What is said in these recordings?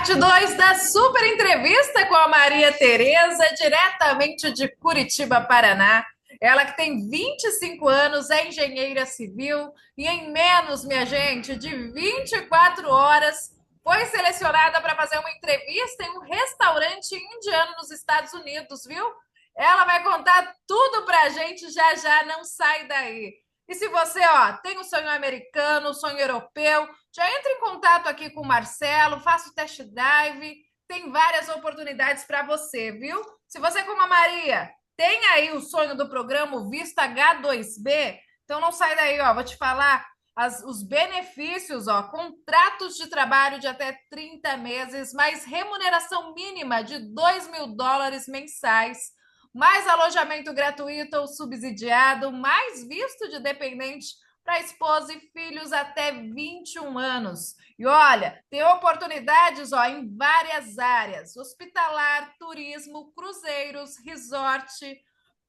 Parte 2 da super entrevista com a Maria Tereza, diretamente de Curitiba, Paraná. Ela que tem 25 anos, é engenheira civil e em menos, minha gente, de 24 horas, foi selecionada para fazer uma entrevista em um restaurante indiano nos Estados Unidos, viu? Ela vai contar tudo para a gente já já, não sai daí. E se você, tem um sonho americano, um sonho europeu, já entre em contato aqui com o Marcelo, faça o test drive, tem várias oportunidades para você, viu? Se você, como a Maria, tem aí o sonho do programa o Visto H2B, então não sai daí, vou te falar os benefícios, contratos de trabalho de até 30 meses, mais remuneração mínima de US$ 2.000 mensais, mais alojamento gratuito ou subsidiado, mais visto de dependente para esposa e filhos até 21 anos. E olha, tem oportunidades em várias áreas: hospitalar, turismo, cruzeiros, resort,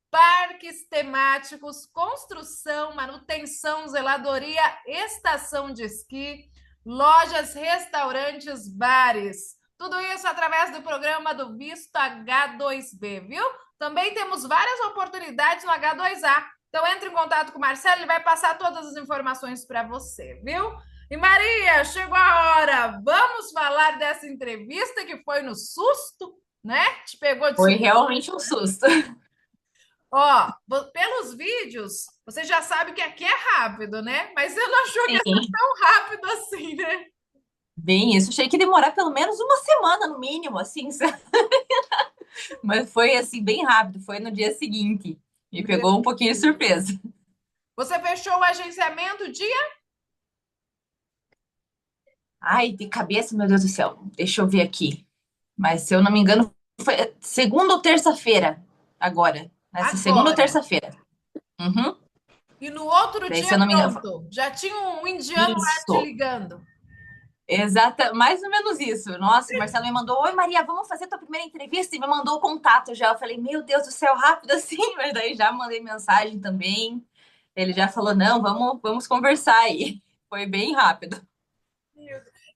parques temáticos, construção, manutenção, zeladoria, estação de esqui, lojas, restaurantes, bares. Tudo isso através do programa do Visto H2B, viu? Também temos várias oportunidades no H2A. Então, entre em contato com o Marcelo, ele vai passar todas as informações para você, viu? E Maria, chegou a hora. Vamos falar dessa entrevista que foi no susto, né? Te pegou de Foi surpresa. realmente um susto. Pelos vídeos, você já sabe que aqui é rápido, né? Mas você não achou que ia ser Sim, tão rápido assim, né? bem isso. Achei que ia demorar pelo menos uma semana, no mínimo, assim. Mas foi, assim, bem rápido. Foi no dia seguinte. Me No dia pegou um pouquinho de seguinte. surpresa. Você fechou o agenciamento dia? Ai, de cabeça, meu Deus do céu. Deixa eu ver aqui. Mas, se eu não me engano, foi segunda ou terça-feira, agora. Nessa segunda ou Agora. terça-feira. Uhum. E no outro Daí, se dia, eu não me engano, pronto. Já tinha um indiano lá te isso. ligando. Exata, mais ou menos isso. Nossa, o Marcelo me mandou: Oi, Maria, vamos fazer tua primeira entrevista? E me mandou o contato já. Eu falei: Meu Deus do céu, rápido assim. Mas daí já mandei mensagem também. Ele já falou: Não, vamos conversar aí. Foi bem rápido.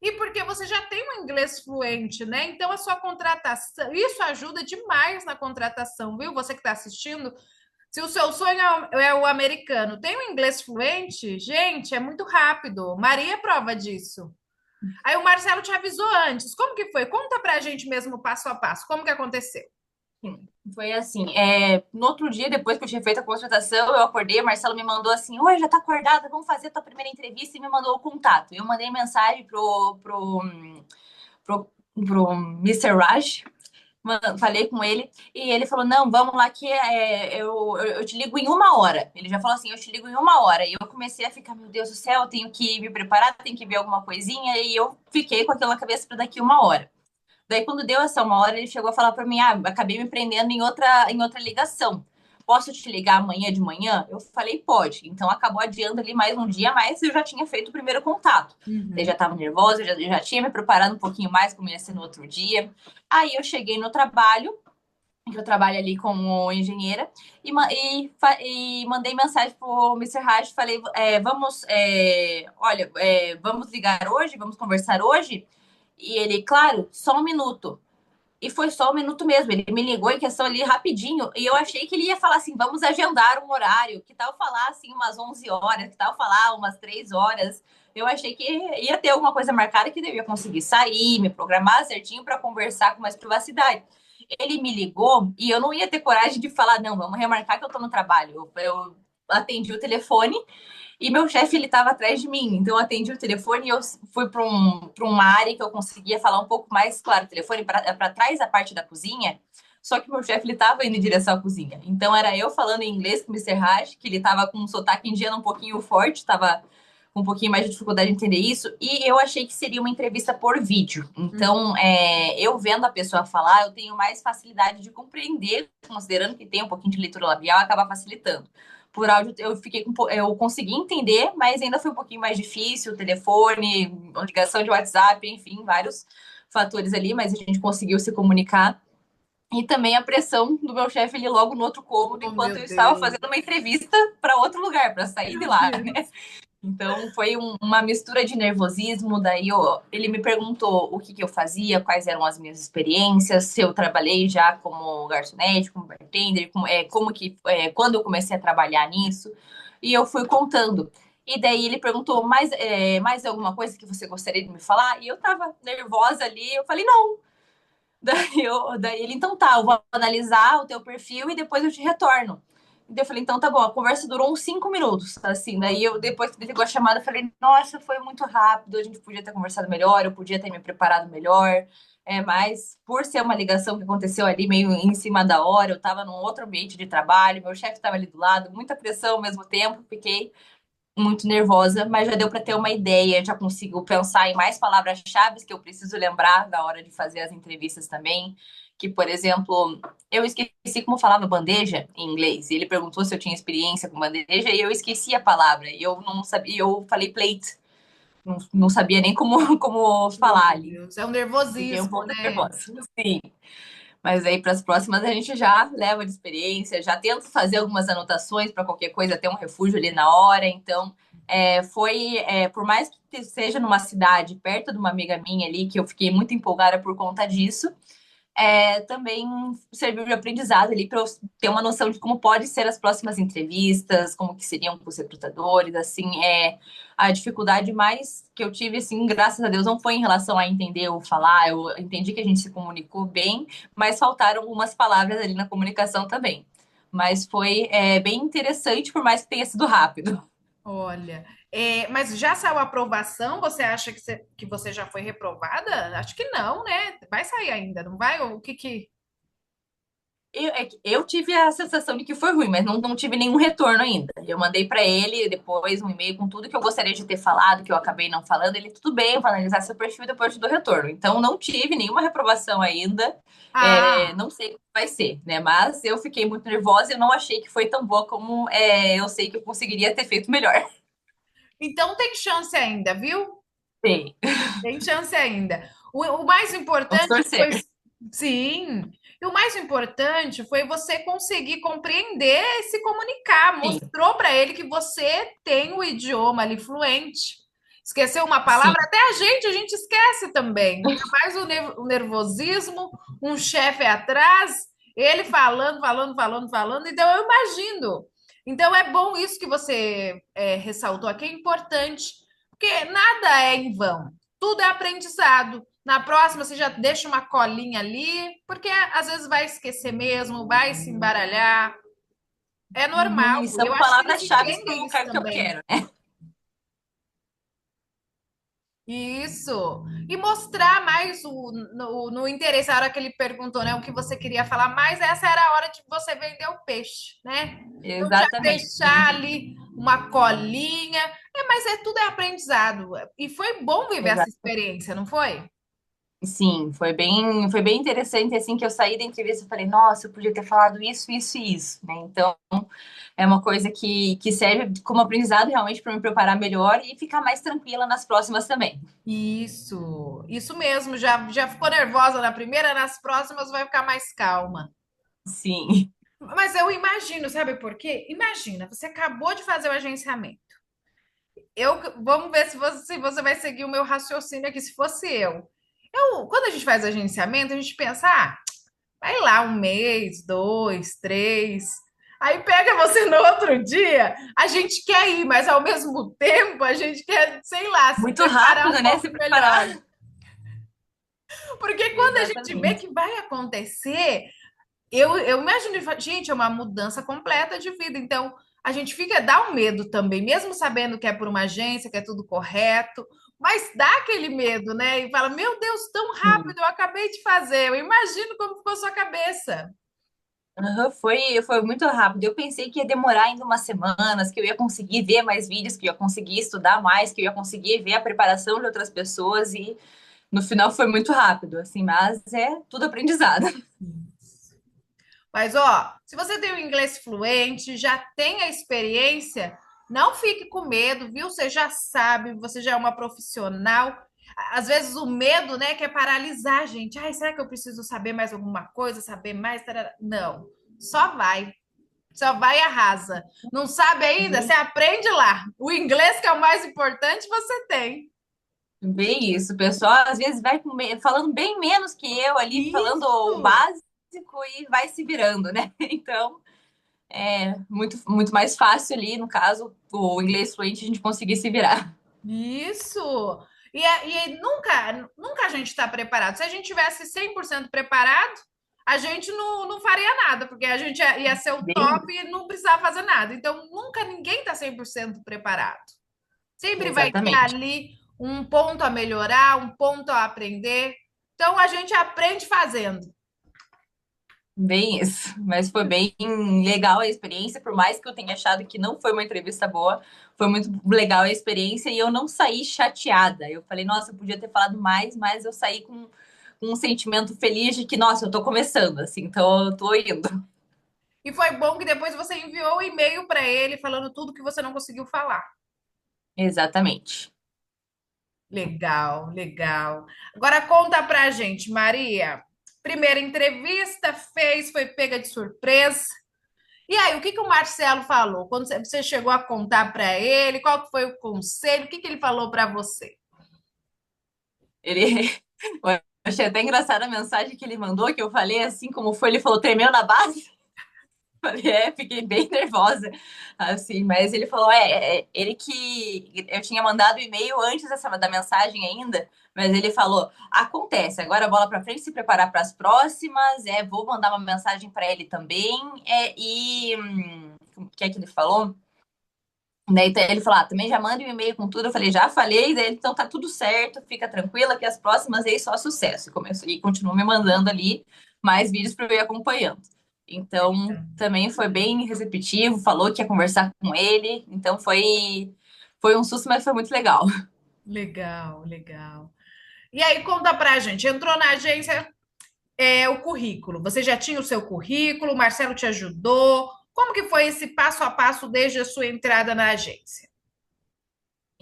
E porque você já tem um inglês fluente, né? Então a sua contratação, isso ajuda demais na contratação, viu? Você que está assistindo, se o seu sonho é o americano, tem um inglês fluente, gente, é muito rápido. Maria é prova disso. Aí o Marcelo te avisou antes. Como que foi? Conta pra gente mesmo passo a passo. Como que aconteceu? Sim, foi assim. No outro dia, depois que eu tinha feito a consultação, eu acordei, o Marcelo me mandou assim: Oi, já tá acordada? Vamos fazer a tua primeira entrevista, e me mandou o contato. Eu mandei mensagem pro, pro Mister Raj. Falei com ele e ele falou: Não, vamos lá que eu te ligo em uma hora. Ele já falou assim: Eu te ligo em uma hora. E eu comecei a ficar: Meu Deus do céu, eu tenho que me preparar, tenho que ver alguma coisinha. E eu fiquei com aquilo na cabeça para daqui uma hora. Daí, quando deu essa uma hora, ele chegou a falar para mim: acabei me prendendo em outra ligação. Posso te ligar amanhã de manhã? Eu falei: Pode. Então, acabou adiando ali mais um dia, mas eu já tinha feito o primeiro contato. Daí, já Uhum. estava nervosa, já tinha me preparado um pouquinho mais, como ia ser no outro dia. Aí, eu cheguei no trabalho, que eu trabalho ali como engenheira, e mandei mensagem pro Mister Raj, falei: olha, vamos ligar hoje, vamos conversar hoje? E ele: Claro, só um minuto. E foi só um minuto mesmo. Ele me ligou em questão ali rapidinho. E eu achei que ele ia falar assim: Vamos agendar um horário. Que tal falar assim umas 11 horas? Que tal falar umas 3 horas? Eu achei que ia ter alguma coisa marcada que eu ia conseguir sair, me programar certinho para conversar com mais privacidade. Ele me ligou e eu não ia ter coragem de falar: Não, vamos remarcar que eu tô no trabalho. Eu atendi o telefone e meu chefe, ele estava atrás de mim. Então, eu atendi o telefone e eu fui para uma área que eu conseguia falar um pouco mais, claro, o telefone para trás da parte da cozinha. Só que meu chefe, ele estava indo em direção à cozinha. Então, era eu falando em inglês com o Mister Raj, que ele estava com um sotaque indiano um pouquinho forte, estava com um pouquinho mais de dificuldade de entender isso. E eu achei que seria uma entrevista por vídeo. Então, eu vendo a pessoa falar, eu tenho mais facilidade de compreender, considerando que tem um pouquinho de leitura labial, acaba facilitando. Por áudio eu consegui entender, mas ainda foi um pouquinho mais difícil, o telefone, ligação de WhatsApp, enfim, vários fatores ali, mas a gente conseguiu se comunicar. E também a pressão do meu chefe ali logo no outro cômodo, Oh, enquanto meu eu estava Deus. fazendo uma entrevista para outro lugar, para sair de Meu lá, né? Deus. Então, foi uma mistura de nervosismo. Daí, ele me perguntou o que que eu fazia, quais eram as minhas experiências, se eu trabalhei já como garçonete, como bartender, quando eu comecei a trabalhar nisso. E eu fui contando. E daí ele perguntou mais alguma coisa que você gostaria de me falar? E eu tava nervosa ali, eu falei, não. Daí ele, então tá, eu vou analisar o teu perfil e depois eu te retorno. E daí eu falei, então tá bom, a conversa durou uns 5 minutos, assim. Daí eu, depois que desligou a chamada, eu falei, nossa, foi muito rápido, a gente podia ter conversado melhor, eu podia ter me preparado melhor. Mas por ser uma ligação que aconteceu ali meio em cima da hora, eu tava num outro ambiente de trabalho, meu chefe tava ali do lado, muita pressão ao mesmo tempo, fiquei muito nervosa, mas já deu para ter uma ideia, já consigo pensar em mais palavras-chave que eu preciso lembrar na hora de fazer as entrevistas também. Que, por exemplo, eu esqueci como falava bandeja em inglês. E ele perguntou se eu tinha experiência com bandeja e eu esqueci a palavra. E eu não sabia, eu falei plate. Não sabia nem como Oh, falar meu ali. Deus, é um Fiquei um nervosismo, pouco né? nervosa. Sim. Mas aí para as próximas a gente já leva de experiência, já tento fazer algumas anotações para qualquer coisa, ter um refúgio ali na hora. Então, por mais que seja numa cidade perto de uma amiga minha ali, que eu fiquei muito empolgada por conta disso, também serviu de aprendizado ali para eu ter uma noção de como pode ser as próximas entrevistas, como que seriam com os recrutadores, assim, a dificuldade mais que eu tive, assim, graças a Deus, não foi em relação a entender ou falar, eu entendi que a gente se comunicou bem, mas faltaram algumas palavras ali na comunicação também. Mas foi bem interessante, por mais que tenha sido rápido. Olha, mas já saiu a aprovação? Você acha que você já foi reprovada? Acho que não, né? Vai sair ainda, não vai? O que que... Eu tive a sensação de que foi ruim, mas não tive nenhum retorno ainda. Eu mandei para ele depois um e-mail com tudo que eu gostaria de ter falado, que eu acabei não falando. Ele, tudo bem, vou analisar seu perfil e depois eu te dou retorno. Então, não tive nenhuma reprovação ainda. Ah, Não sei como vai ser, né? Mas eu fiquei muito nervosa e eu não achei que foi tão boa como eu sei que eu conseguiria ter feito melhor. então tem chance ainda, viu? Sim, Tem chance ainda. O mais vamos importante torcer. foi, sim, e o mais importante foi você conseguir compreender e se comunicar. Sim, Mostrou para ele que você tem o idioma ali fluente. Esqueceu uma sim. palavra, até a gente esquece também. Ainda mais o nervosismo, um chefe atrás, ele falando, falando, falando, falando. Então, eu imagino. Então, é bom isso que você ressaltou aqui, é importante, porque nada é em vão. Tudo é aprendizado. Na próxima, você já deixa uma colinha ali, porque às vezes vai esquecer mesmo, vai se embaralhar. É Uhum, normal. e Eu são acho que eles palavras-chave para entendem o isso cargo que eu também. quero, né? Isso. E mostrar mais no interesse. A hora que ele perguntou, né, o que você queria falar mais, essa era a hora de você vender o peixe, né? Então já Exatamente. deixar ali uma colinha. Mas tudo é aprendizado. E foi bom viver essa experiência, não foi? Sim, foi bem interessante assim que eu saí da entrevista e falei, nossa, eu podia ter falado isso, isso e isso, né? Então, é uma coisa que serve como aprendizado realmente para me preparar melhor e ficar mais tranquila nas próximas também. Isso mesmo. Já ficou nervosa na primeira, nas próximas vai ficar mais calma. Sim. Mas eu imagino, sabe por quê? Imagina, você acabou de fazer o agenciamento. Vamos ver se você vai seguir o meu raciocínio aqui, se fosse quando a gente faz agenciamento, a gente pensa, vai lá um mês, dois, três. Aí pega você no outro dia, a gente quer ir, mas ao mesmo tempo a gente quer, sei lá, se Muito preparar rápido, um né? pouco Se preparar. melhor. Porque quando a gente vê Exatamente. que vai acontecer, eu imagino, gente, é uma mudança completa de vida. Então, a gente dá um medo também, mesmo sabendo que é por uma agência, que é tudo correto, mas dá aquele medo, né? E fala, meu Deus, tão Sim. rápido, eu acabei de fazer. Eu imagino como ficou sua cabeça. Aham, foi muito rápido. Eu pensei que ia demorar ainda umas semanas, que eu ia conseguir ver mais vídeos, que eu ia conseguir estudar mais, que eu ia conseguir ver a preparação de outras pessoas e no final foi muito rápido, assim, mas é tudo aprendizado. Mas, ó, se você tem o inglês fluente, já tem a experiência, não fique com medo, viu? Você já sabe, você já é uma profissional. Às vezes o medo, né, quer paralisar a gente. Ai, será que eu preciso saber mais alguma coisa, saber mais? Tarará. Não, só vai. Só vai e arrasa. Não sabe ainda? Você aprende lá. O inglês, que é o mais importante, você tem. Bem isso, o pessoal às vezes vai falando bem menos que eu ali, falando o Isso! básico e vai se virando, né? Então, é muito mais fácil ali, no caso, o inglês fluente, a gente conseguir se virar. Isso! E nunca a gente está preparado. Se a gente tivesse 100% preparado, a gente não faria nada, porque a gente ia ser o Bem, top e não precisava fazer nada. Então, nunca ninguém está 100% preparado. Sempre vai ter exatamente. ali um ponto a melhorar, um ponto a aprender. Então, a gente aprende fazendo. Bem isso, mas foi bem legal a experiência, por mais que eu tenha achado que não foi uma entrevista boa, foi muito legal a experiência e eu não saí chateada. Eu falei, nossa, eu podia ter falado mais, mas eu saí com um sentimento feliz de que, nossa, eu tô começando, assim, então eu tô indo. E foi bom que depois você enviou o e-mail para ele falando tudo que você não conseguiu falar. Exatamente. Legal, legal. Agora conta pra gente, Maria. Primeira entrevista fez, foi pega de surpresa. E aí, o que que o Marcelo falou? Quando você chegou a contar para ele, qual que foi o conselho? O que que ele falou para você? Ele, eu achei até engraçada a mensagem que ele mandou, que eu falei assim como foi, ele falou, tremeu na base. Falei, fiquei bem nervosa, assim, mas ele falou, ele que eu tinha mandado o e-mail antes da mensagem ainda, mas ele falou, acontece, agora a bola para frente, se preparar para as próximas, vou mandar uma mensagem para ele também, o que é que ele falou? Daí ele falou, também já manda um e-mail com tudo, eu falei, já falei, daí ele, então tá tudo certo, fica tranquila que as próximas aí só sucesso, e começou, e continuou me mandando ali mais vídeos para eu ir acompanhando. Então, também foi bem receptivo, falou que ia conversar com ele. Então, foi um susto, mas foi muito legal. Legal, legal. E aí, conta pra gente. Entrou na agência, o currículo. Você já tinha o seu currículo, o Marcelo te ajudou. Como que foi esse passo a passo desde a sua entrada na agência?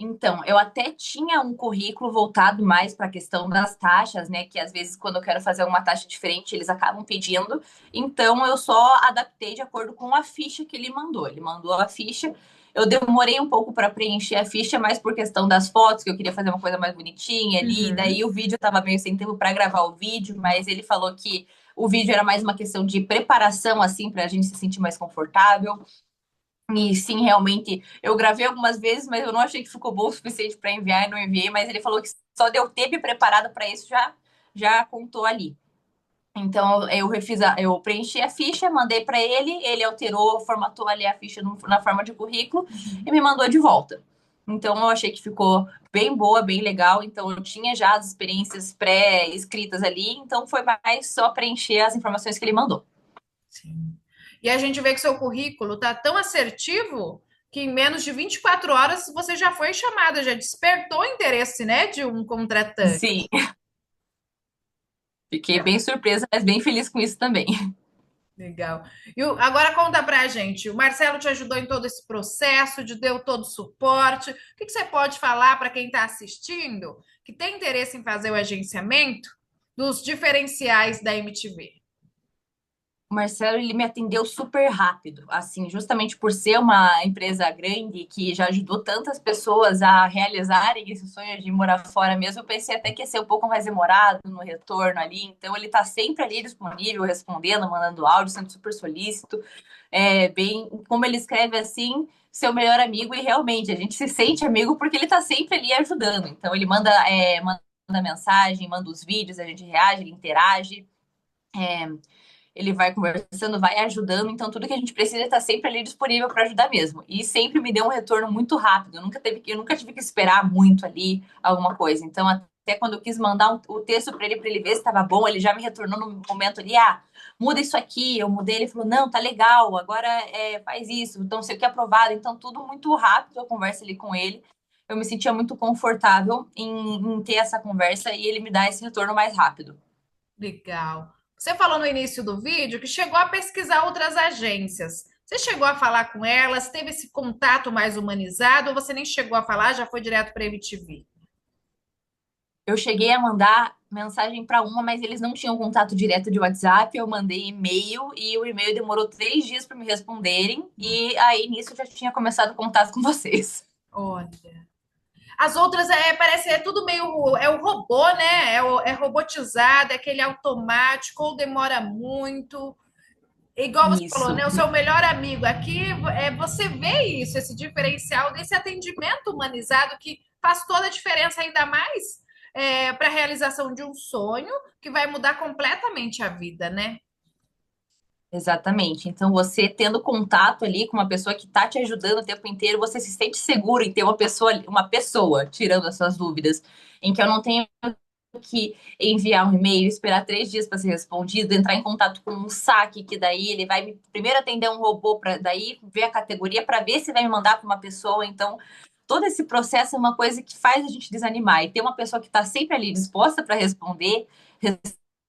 Então, eu até tinha um currículo voltado mais para a questão das taxas, né? Que às vezes, quando eu quero fazer uma taxa diferente, eles acabam pedindo. Então, eu só adaptei de acordo com a ficha que ele mandou. Ele mandou a ficha. Eu demorei um pouco para preencher a ficha, mas por questão das fotos, que eu queria fazer uma coisa mais bonitinha ali. Uhum. Daí o vídeo estava meio sem tempo para gravar o vídeo, mas ele falou que o vídeo era mais uma questão de preparação, assim, para a gente se sentir mais confortável. E sim, realmente, eu gravei algumas vezes, mas eu não achei que ficou bom o suficiente para enviar e não enviei. Mas ele falou que só de eu ter me preparado para isso já contou ali. Então eu preenchi a ficha, mandei para ele, ele alterou, formatou ali a ficha na forma de currículo e me mandou de volta. Então eu achei que ficou bem boa, bem legal. Então eu tinha já as experiências pré-escritas ali, então foi mais só preencher as informações que ele mandou. Sim. E a gente vê que seu currículo está tão assertivo que em menos de 24 horas você já foi chamada, já despertou interesse, né, de um contratante. Sim, fiquei bem surpresa, mas bem feliz com isso também. Legal. Agora conta pra gente, o Marcelo te ajudou em todo esse processo, te deu todo o suporte. O que que você pode falar para quem está assistindo, que tem interesse em fazer o agenciamento, dos diferenciais da MTV? O Marcelo, ele me atendeu super rápido, assim, justamente por ser uma empresa grande que já ajudou tantas pessoas a realizarem esse sonho de morar fora mesmo. Eu pensei até que ia ser um pouco mais demorado no retorno ali. Então, ele tá sempre ali disponível, respondendo, mandando áudio, sendo super solícito. Bem, como ele escreve assim, seu melhor amigo, e realmente a gente se sente amigo porque ele tá sempre ali ajudando. Então, ele manda mensagem, manda os vídeos, a gente reage, ele interage. É, ele vai conversando, vai ajudando, então tudo que a gente precisa está sempre ali disponível para ajudar mesmo. E sempre me deu um retorno muito rápido. Eu nunca tive que esperar muito ali alguma coisa. Então, até quando eu quis mandar o texto para ele ver se estava bom, ele já me retornou no momento ali, muda isso aqui. Eu mudei, ele falou, não, tá legal, agora faz isso, então sei o que é aprovado. Então, tudo muito rápido, eu converso ali com ele. Eu me sentia muito confortável em ter essa conversa e ele me dá esse retorno mais rápido. Legal. Você falou no início do vídeo que chegou a pesquisar outras agências. Você chegou a falar com elas? Teve esse contato mais humanizado ou você nem chegou a falar, já foi direto para a MTV? Eu cheguei a mandar. mensagem para uma, mas eles não tinham contato direto de WhatsApp. Eu mandei e-mail e o e-mail demorou 3 dias para me responderem. E aí nisso eu já tinha começado o contato com vocês. Olha. As outras parece é tudo meio é o robô, né? É robotizado, é aquele automático, ou demora muito. Igual você falou, Isso. né? O seu melhor amigo. Aqui você vê isso, esse diferencial desse atendimento humanizado que faz toda a diferença, ainda mais para a realização de um sonho que vai mudar completamente a vida, né? Exatamente. Então, você tendo contato ali com uma pessoa que está te ajudando o tempo inteiro, você se sente seguro em ter uma pessoa tirando as suas dúvidas, em que eu não tenho que enviar um e-mail, esperar 3 dias para ser respondido, entrar em contato com um saque, que daí ele vai primeiro atender um robô, para daí ver a categoria para ver se vai me mandar para uma pessoa. Então, todo esse processo é uma coisa que faz a gente desanimar. E ter uma pessoa que está sempre ali disposta para responder,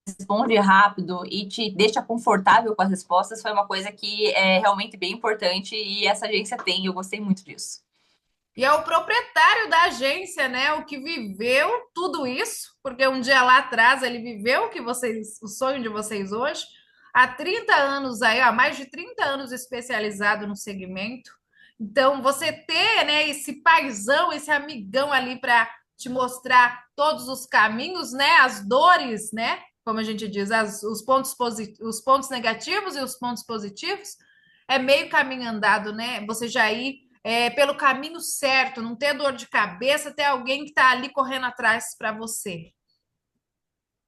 responde rápido e te deixa confortável com as respostas foi uma coisa que é realmente bem importante e essa agência tem, e eu gostei muito disso. E é o proprietário da agência, né? O que viveu tudo isso, porque um dia lá atrás ele viveu o sonho de vocês hoje, há 30 anos aí, há mais de 30 anos especializado no segmento. Então, você ter, né, esse paizão, esse amigão ali para te mostrar todos os caminhos, né, as dores, né, como a gente diz, os pontos negativos e os pontos positivos, é meio caminho andado, né? Você já ir pelo caminho certo, não ter dor de cabeça, ter alguém que está ali correndo atrás para você.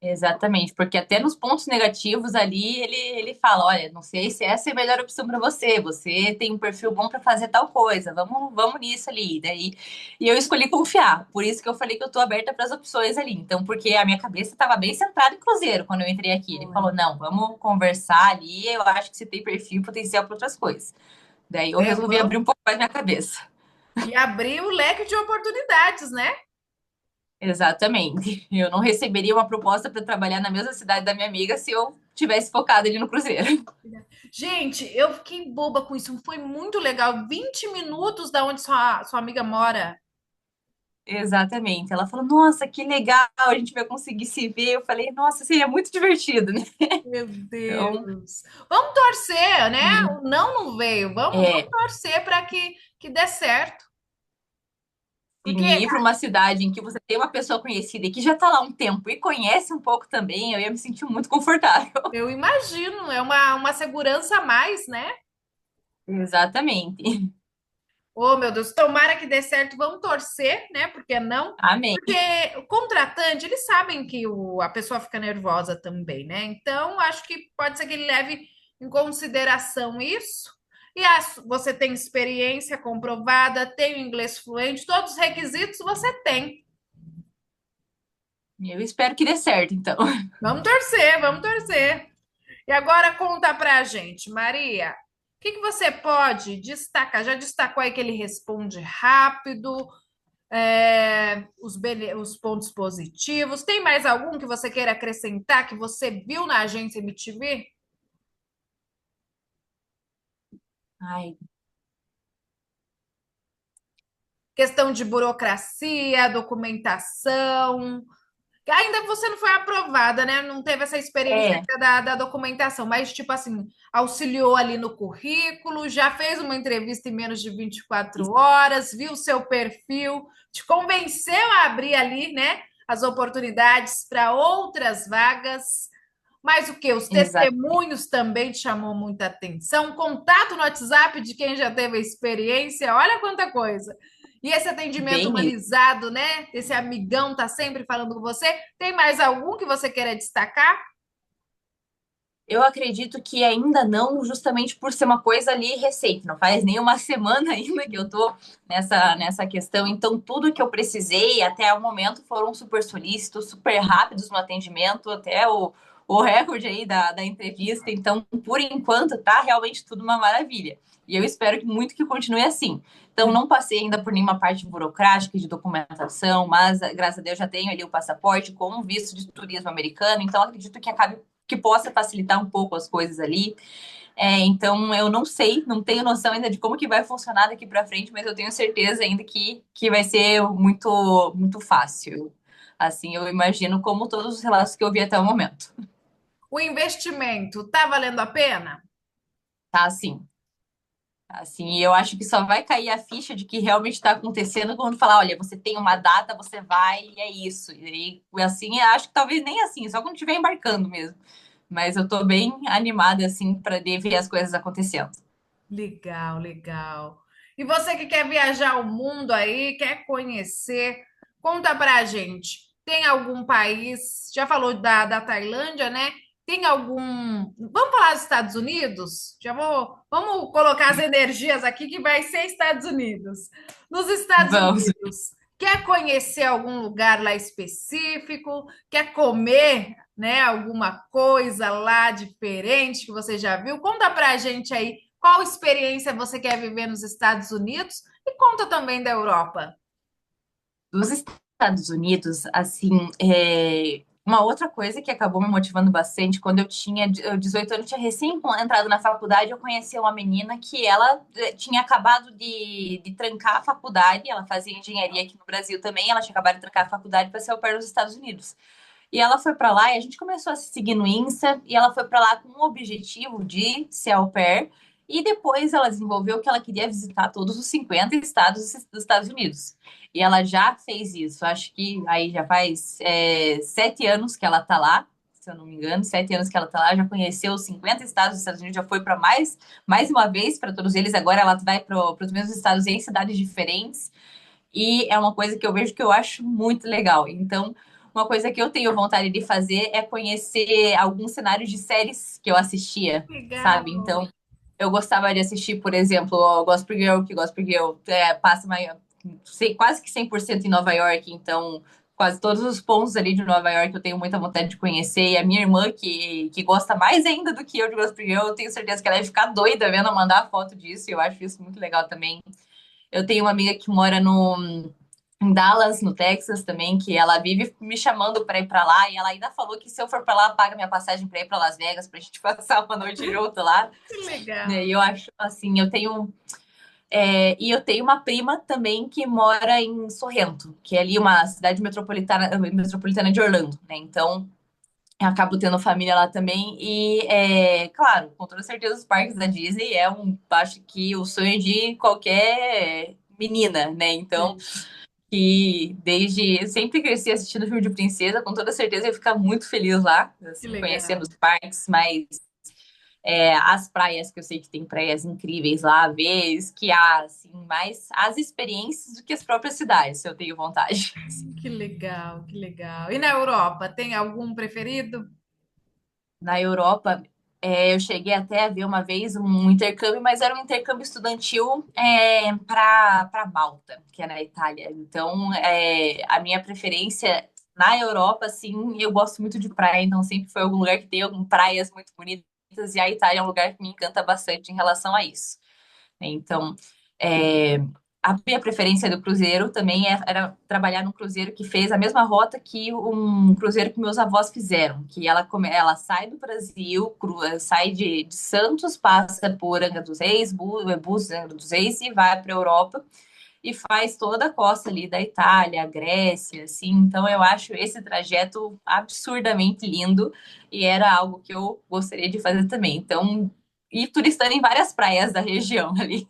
Exatamente, porque até nos pontos negativos ali ele fala, olha, não sei se essa é a melhor opção para você, você tem um perfil bom para fazer tal coisa, vamos nisso ali, daí e eu escolhi confiar, por isso que eu falei que eu tô aberta para as opções ali, então porque a minha cabeça estava bem centrada em Cruzeiro quando eu entrei aqui, ele falou, não, vamos conversar ali, eu acho que você tem perfil potencial para outras coisas, daí eu resolvi abrir Vamos um pouco mais minha cabeça. e abrir o leque de oportunidades, né? Exatamente. Eu não receberia uma proposta para trabalhar na mesma cidade da minha amiga se eu tivesse focado ali no Cruzeiro. Gente, eu fiquei boba com isso. Foi muito legal. 20 minutos da onde sua amiga mora. Exatamente. Ela falou: Nossa, que legal, a gente vai conseguir se ver. Eu falei: Nossa, seria muito divertido, né? Meu Então, Deus. Vamos torcer, né? O não veio. Vamos é, torcer para que dê certo. sim, Porque ir para uma cidade em que você tem uma pessoa conhecida e que já está lá um tempo e conhece um pouco também, eu ia me sentir muito confortável. eu imagino, é uma segurança a mais, né? Exatamente. Oh, meu Deus, tomara que dê certo. Vamos torcer, né? Por que não? Amém. Porque o contratante, eles sabem que a pessoa fica nervosa também, né? Então, acho que pode ser que ele leve em consideração isso. E você tem experiência comprovada, tem o inglês fluente, todos os requisitos você tem. Eu espero que dê certo, então. Vamos torcer, vamos torcer. E agora conta pra gente, Maria, o que você pode destacar? Já destacou aí que ele responde rápido, os pontos positivos. Tem mais algum que você queira acrescentar que você viu na agência MTV? Ai, Questão de burocracia, documentação. Ainda você não foi aprovada, né? Não teve essa experiência é, ainda da documentação, mas, tipo assim, auxiliou ali no currículo, já fez uma entrevista em menos de 24 horas, viu o seu perfil, te convenceu a abrir ali, né? As oportunidades para outras vagas. Mas o que? Os exatamente. testemunhos também te chamou muita atenção. Contato no WhatsApp de quem já teve a experiência. Olha quanta coisa. E esse atendimento Bem isso. humanizado, né? Esse amigão tá sempre falando com você. Tem mais algum que você queira destacar? Eu acredito que ainda não, justamente por ser uma coisa ali recente, não faz nem uma semana ainda que eu tô nessa questão. Então, tudo que eu precisei até o momento foram super solícitos, super rápidos no atendimento, até o recorde aí da entrevista. Então, por enquanto, tá realmente tudo uma maravilha. E eu espero que muito que continue assim. Então, não passei ainda por nenhuma parte burocrática de documentação, mas graças a Deus já tenho ali o passaporte com um visto de turismo americano. Então, acredito que acabe que possa facilitar um pouco as coisas ali. Então, eu não sei, não tenho noção ainda de como que vai funcionar daqui para frente, mas eu tenho certeza ainda que vai ser muito, muito fácil. Assim, eu imagino como todos os relatos que eu vi até o momento. O investimento tá valendo a pena? Tá assim. Assim, eu acho que só vai cair a ficha de que realmente está acontecendo quando falar, olha, você tem uma data, você vai e é isso. E aí, assim, eu acho que talvez nem assim, só quando estiver embarcando mesmo. Mas eu tô bem animada, assim, para ver as coisas acontecendo. Legal, legal. E você que quer viajar o mundo aí, quer conhecer, conta pra gente. Tem algum país, já falou da Tailândia, né? Tem algum. Vamos falar dos Estados Unidos? Vamos colocar as energias aqui que vai ser Estados Unidos. Nos Estados Vamos. Unidos, quer conhecer algum lugar lá específico? Quer comer, né, alguma coisa lá diferente que você já viu? Conta pra gente aí qual experiência você quer viver nos Estados Unidos e conta também da Europa. Dos Estados Unidos, assim, uma outra coisa que acabou me motivando bastante, quando eu tinha 18 anos, eu tinha recém entrado na faculdade, eu conheci uma menina que ela tinha acabado de trancar a faculdade, ela fazia engenharia aqui no Brasil também, ela tinha acabado de trancar a faculdade para ser au pair nos Estados Unidos. E ela foi para lá e a gente começou a se seguir no Insta, e ela foi para lá com o objetivo de ser au pair, e depois ela desenvolveu que ela queria visitar todos os 50 estados dos Estados Unidos. E ela já fez isso. Acho que aí já faz 7 anos que ela tá lá, se eu não me engano, 7 anos que ela tá lá, já conheceu os 50 estados dos Estados Unidos, já foi para mais uma vez para todos eles. Agora ela vai para os mesmos estados em cidades diferentes. E é uma coisa que eu vejo que eu acho muito legal. Então, uma coisa que eu tenho vontade de fazer é conhecer alguns cenários de séries que eu assistia, Legal. sabe? Então, eu gostava de assistir, por exemplo, o Gossip Girl, que Gossip Girl passa quase que 100% em Nova York, então quase todos os pontos ali de Nova York eu tenho muita vontade de conhecer. E a minha irmã, que gosta mais ainda do que eu de Gossip Girl, eu tenho certeza que ela vai ficar doida vendo eu mandar foto disso, e eu acho isso muito legal também. Eu tenho uma amiga que mora em Dallas, no Texas também, que ela vive me chamando para ir para lá, e ela ainda falou que se eu for para lá, paga minha passagem para ir para Las Vegas, pra gente passar uma noite junto lá. Que Né? legal. E eu acho assim, e eu tenho uma prima também que mora em Sorrento, que é ali uma cidade metropolitana de Orlando, né? Então, eu acabo tendo família lá também. E, claro, com toda certeza, os parques da Disney acho que o sonho de qualquer menina, né? Então, Sim, que desde eu sempre cresci assistindo filme de princesa, com toda certeza eu ia ficar muito feliz lá, que assim, conhecendo legal. os parques, mas as praias, que eu sei que tem praias incríveis lá, ver, esquiar, assim, mais as experiências do que as próprias cidades, se eu tenho vontade. Que legal, que legal. E na Europa, tem algum preferido? Na Europa, eu cheguei até a ver uma vez um intercâmbio, mas era um intercâmbio estudantil para Malta, que é na Itália. Então, a minha preferência na Europa, assim, eu gosto muito de praia, então sempre foi algum lugar que tem praias muito bonitas, e a Itália é um lugar que me encanta bastante em relação a isso. Então, é, a minha preferência do cruzeiro também era trabalhar num cruzeiro que fez a mesma rota que um cruzeiro que meus avós fizeram, que ela sai do Brasil, sai de Santos, passa por Angra dos Reis, Búzios, Angra dos Reis e vai para a Europa e faz toda a costa ali da Itália, Grécia, assim. Então eu acho esse trajeto absurdamente lindo e era algo que eu gostaria de fazer também. Então, ir turistando em várias praias da região ali.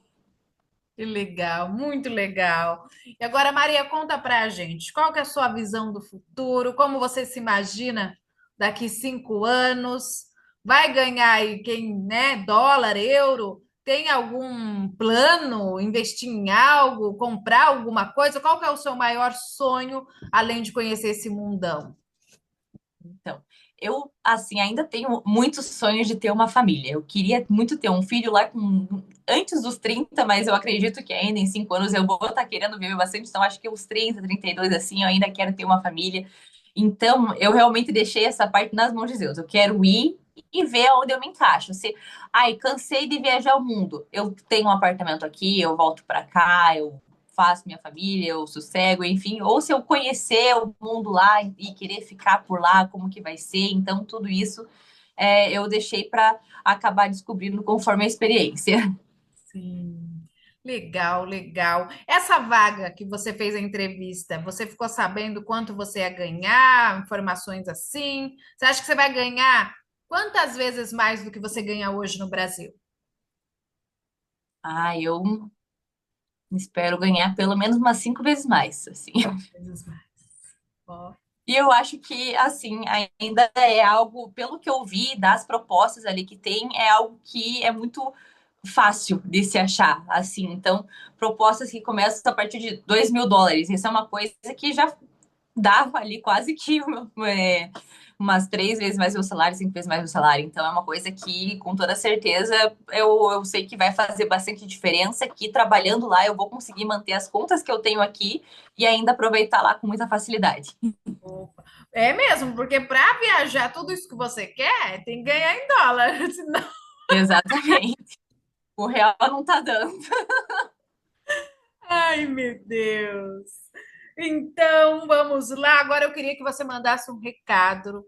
Que legal, muito legal. E agora, Maria, conta pra gente, qual que é a sua visão do futuro? Como você se imagina daqui 5 anos? Vai ganhar aí quem, né? Dólar, euro? Tem algum plano? Investir em algo? Comprar alguma coisa? Qual que é o seu maior sonho, além de conhecer esse mundão? Então, eu, assim, ainda tenho muitos sonhos de ter uma família. Eu queria muito ter um filho lá antes dos 30, mas eu acredito que ainda em 5 anos eu vou estar querendo viver bastante. Então, acho que uns 30, 32, assim, eu ainda quero ter uma família. Então, eu realmente deixei essa parte nas mãos de Deus. Eu quero ir e ver onde eu me encaixo. Ai, cansei de viajar o mundo. Eu tenho um apartamento aqui, eu volto para cá, eu faço minha família, eu sossego, enfim, ou se eu conhecer o mundo lá e querer ficar por lá, como que vai ser, então tudo isso eu deixei para acabar descobrindo conforme a experiência. Sim. Legal, legal. Essa vaga que você fez a entrevista, você ficou sabendo quanto você ia ganhar, informações assim? Você acha que você vai ganhar quantas vezes mais do que você ganha hoje no Brasil? Ah, eu espero ganhar pelo menos umas 5 vezes mais, assim. Vezes mais. Ó. E eu acho que, assim, ainda é algo, pelo que eu vi das propostas ali que tem, é algo que é muito fácil de se achar, assim. Então, propostas que começam a partir de US$ 2.000. Isso é uma coisa que já dava ali quase que umas 3 vezes mais meu salário, 5 vezes mais meu salário. Então é uma coisa que, com toda certeza, eu sei que vai fazer bastante diferença, que trabalhando lá eu vou conseguir manter as contas que eu tenho aqui e ainda aproveitar lá com muita facilidade. Opa. É mesmo, porque para viajar tudo isso que você quer, tem que ganhar em dólar. Senão... Exatamente. O real não tá dando. Ai, meu Deus. Então, vamos lá. Agora eu queria que você mandasse um recado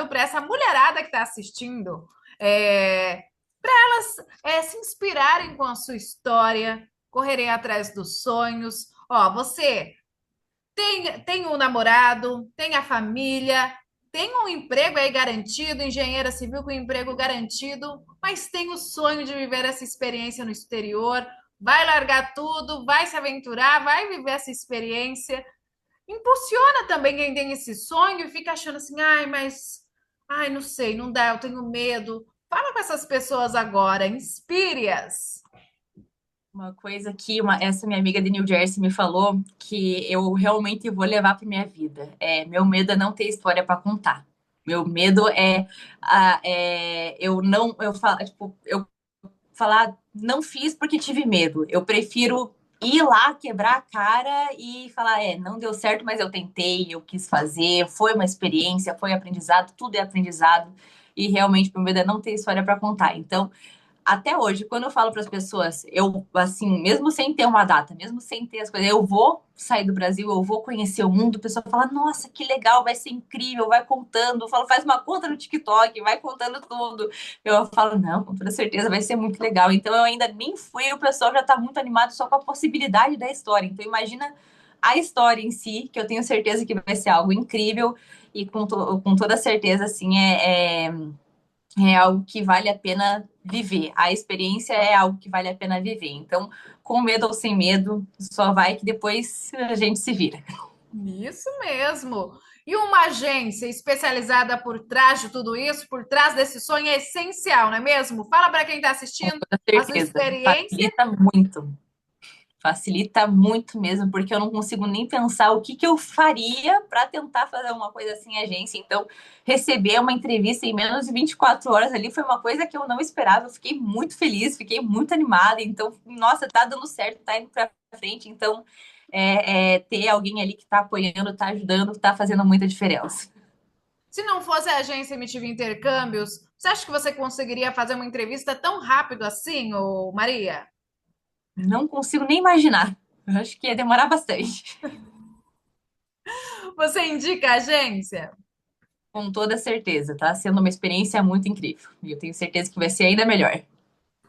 para essa mulherada que está assistindo, para elas se inspirarem com a sua história, correrem atrás dos sonhos. Ó, você tem um namorado, tem a família, tem um emprego aí garantido, engenheira civil com emprego garantido, mas tem o sonho de viver essa experiência no exterior. Vai largar tudo, vai se aventurar, vai viver essa experiência. Impulsiona também quem tem esse sonho e fica achando assim, ai, mas, ai, não sei, não dá, eu tenho medo. Fala com essas pessoas agora, inspire-as. Uma coisa que essa minha amiga de New Jersey me falou que eu realmente vou levar para minha vida. Meu medo é não ter história para contar. Meu medo eu não eu falo, tipo, eu falar não fiz porque tive medo. Eu prefiro ir lá, quebrar a cara e falar, não deu certo, mas eu tentei, eu quis fazer, foi uma experiência, foi aprendizado, tudo é aprendizado. E realmente meu medo é não ter história para contar. Então, até hoje, quando eu falo para as pessoas, eu, assim, mesmo sem ter uma data, mesmo sem ter as coisas, eu vou sair do Brasil, eu vou conhecer o mundo, a pessoa fala, nossa, que legal, vai ser incrível, vai contando, eu falo, faz uma conta no TikTok, vai contando tudo. Eu falo, não, com toda certeza vai ser muito legal. Então eu ainda nem fui, o pessoal já está muito animado só com a possibilidade da história. Então imagina a história em si, que eu tenho certeza que vai ser algo incrível e com toda certeza, assim, é algo que vale a pena viver. A experiência é algo que vale a pena viver. Então, com medo ou sem medo, só vai que depois a gente se vira. Isso mesmo. E uma agência especializada por trás de tudo isso, por trás desse sonho, é essencial, não é mesmo? Fala para quem está Com assistindo toda a sua certeza. experiência. Facilita muito mesmo, porque eu não consigo nem pensar o que eu faria para tentar fazer uma coisa assim em agência. Então, receber uma entrevista em menos de 24 horas ali foi uma coisa que eu não esperava. Eu fiquei muito feliz, fiquei muito animada. Então, nossa, tá dando certo, tá indo para frente. Então, ter alguém ali que está apoiando, está ajudando, está fazendo muita diferença. Se não fosse a agência MTV Intercâmbios, você acha que você conseguiria fazer uma entrevista tão rápido assim, ô Maria? Não consigo nem imaginar. Eu acho que ia demorar bastante. Você indica a agência? Com toda certeza, tá sendo uma experiência muito incrível. E eu tenho certeza que vai ser ainda melhor.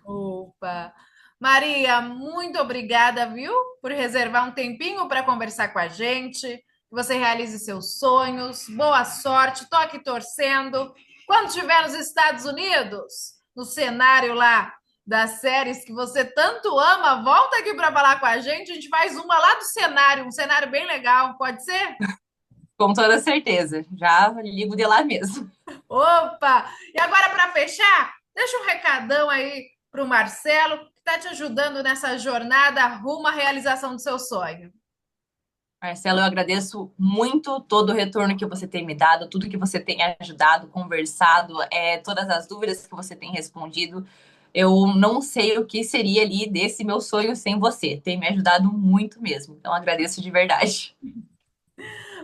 Opa! Maria, muito obrigada, viu, por reservar um tempinho para conversar com a gente. Que você realize seus sonhos. Boa sorte, tô aqui torcendo. Quando estiver nos Estados Unidos, no cenário lá das séries que você tanto ama, volta aqui para falar com a gente. A gente faz uma lá do cenário, um cenário bem legal, pode ser? Com toda certeza. Já ligo de lá mesmo. Opa! E agora, para fechar, deixa um recadão aí para o Marcelo, que está te ajudando nessa jornada rumo à realização do seu sonho. Marcelo, eu agradeço muito todo o retorno que você tem me dado, tudo que você tem ajudado, conversado, todas as dúvidas que você tem respondido. Eu não sei o que seria ali desse meu sonho sem você. Tem me ajudado muito mesmo. Então, agradeço de verdade.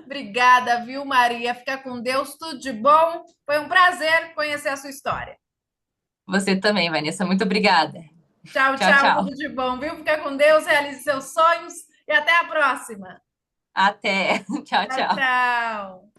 Obrigada, viu, Maria? Fica com Deus, tudo de bom. Foi um prazer conhecer a sua história. Você também, Vanessa. Muito obrigada. Tchau, Tchau, tchau, tchau. tudo de bom, viu? Fica com Deus, realize seus sonhos e até a próxima. Até. Tchau, Tchau, tchau. tchau.